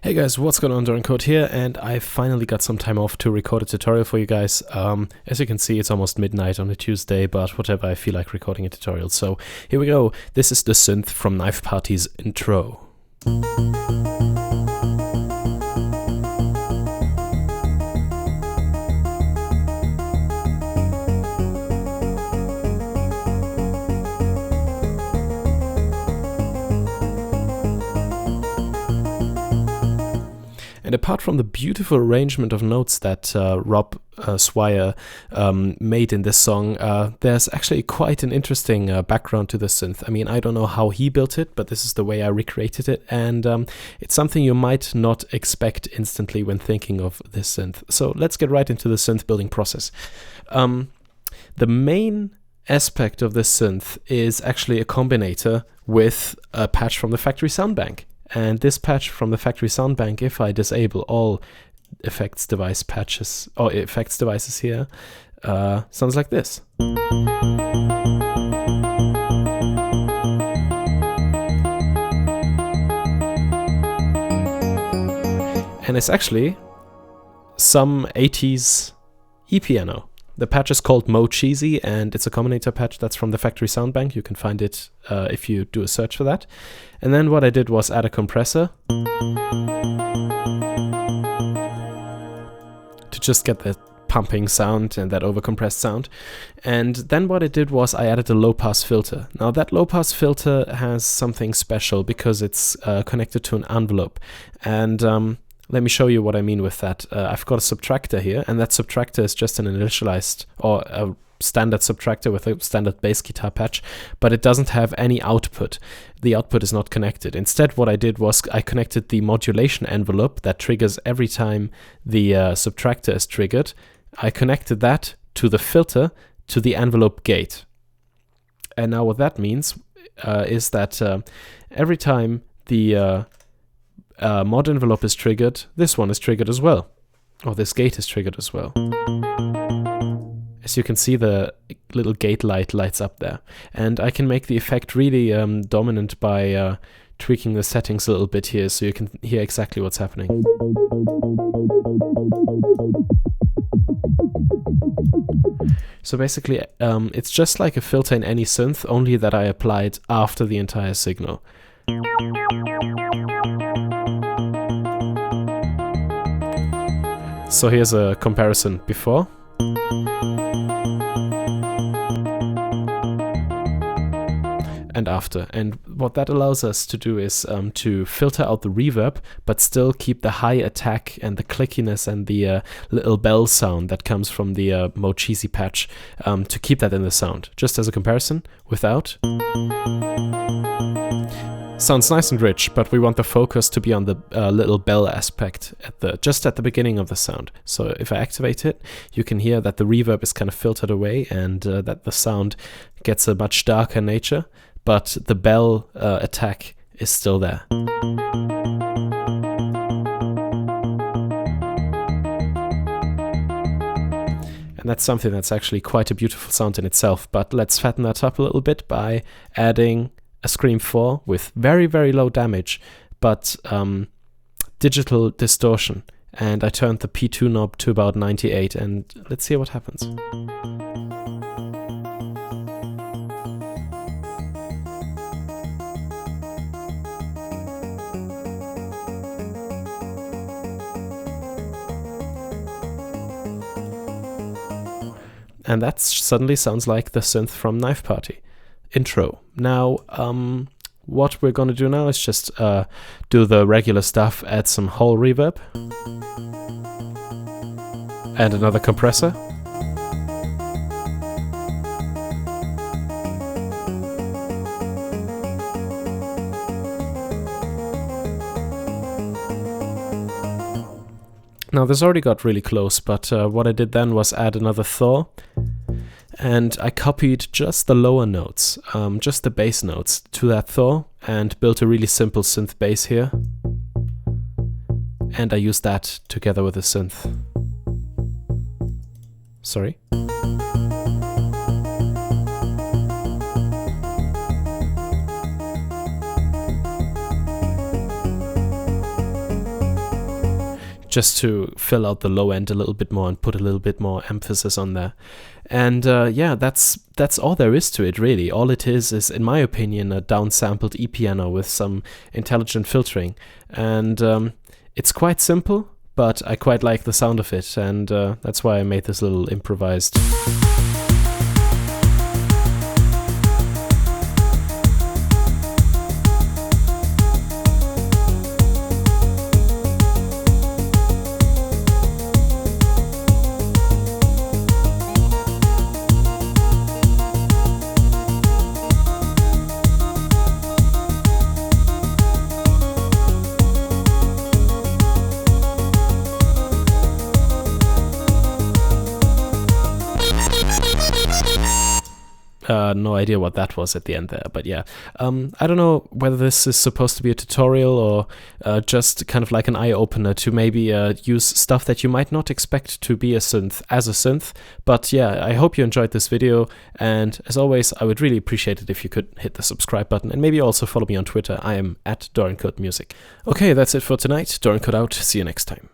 Hey guys, what's going on? Doran Code here, and I finally got some time off to record a tutorial for you guys. As you can see, it's almost midnight on a Tuesday, but whatever, I feel like recording a tutorial. So here we go. This is the synth from Knife Party's intro. And apart from the beautiful arrangement of notes that Rob Swire made in this song, there's actually quite an interesting background to the synth. I mean, I don't know how he built it, but this is the way I recreated it, and it's something you might not expect instantly when thinking of this synth. So let's get right into the synth building process. The main aspect of this synth is actually a combinator with a patch from the factory sound bank. And this patch from the factory sound bank, if I disable all effects device patches or effects devices here, sounds like this. And it's actually some 80s e-piano. The patch is called Mo Cheesy, and it's a combinator patch that's from the factory sound bank. You can find it if you do a search for that. And then what I did was add a compressor to just get that pumping sound and that overcompressed sound. And then what I did was I added a low-pass filter. Now that low-pass filter has something special because it's connected to an envelope. And let me show you what I mean with that. I've got a subtractor here, and that subtractor is just an initialized or a standard subtractor with a standard bass guitar patch, but it doesn't have any output. The output is not connected. Instead, what I did was I connected the modulation envelope that triggers every time the subtractor is triggered. I connected that to the filter to the envelope gate. And now what that means is that every time the mod envelope is triggered, this one is triggered as well, or this gate is triggered as well. As you can see, the little gate light lights up there, and I can make the effect really dominant by tweaking the settings a little bit here, so you can hear exactly what's happening. So basically, it's just like a filter in any synth, only that I applied after the entire signal. So here's a comparison before. And after. And what that allows us to do is to filter out the reverb, but still keep the high attack and the clickiness and the little bell sound that comes from the Mo Cheesy patch, to keep that in the sound. Just as a comparison, without. Sounds nice and rich, but we want the focus to be on the little bell aspect just at the beginning of the sound. So if I activate it, you can hear that the reverb is kind of filtered away, and that the sound gets a much darker nature, but the bell attack is still there. And that's something that's actually quite a beautiful sound in itself, but let's fatten that up a little bit by adding a Scream 4 with very, very low damage, but digital distortion. And I turned the P2 knob to about 98, and let's see what happens. And that suddenly sounds like the synth from Knife Party intro. Now, what we're going to do now is just do the regular stuff, add some hall reverb, and another compressor. Now this already got really close, but what I did then was add another Thor, and I copied just the lower notes, just the bass notes, to that Thor, and built a really simple synth bass here. And I used that together with the synth. Sorry. just to fill out the low end a little bit more and put a little bit more emphasis on there. And yeah, that's all there is to it, really. All it is, in my opinion, a downsampled E-piano with some intelligent filtering. And it's quite simple, but I quite like the sound of it, and that's why I made this little improvised. No idea what that was at the end there, but yeah. I don't know whether this is supposed to be a tutorial or just kind of like an eye-opener to maybe use stuff that you might not expect to be a synth as a synth. But yeah, I hope you enjoyed this video, and as always, I would really appreciate it if you could hit the subscribe button and maybe also follow me on Twitter. I am @DorianCodeMusic. Okay, that's it for tonight. Dorian Code out. See you next time.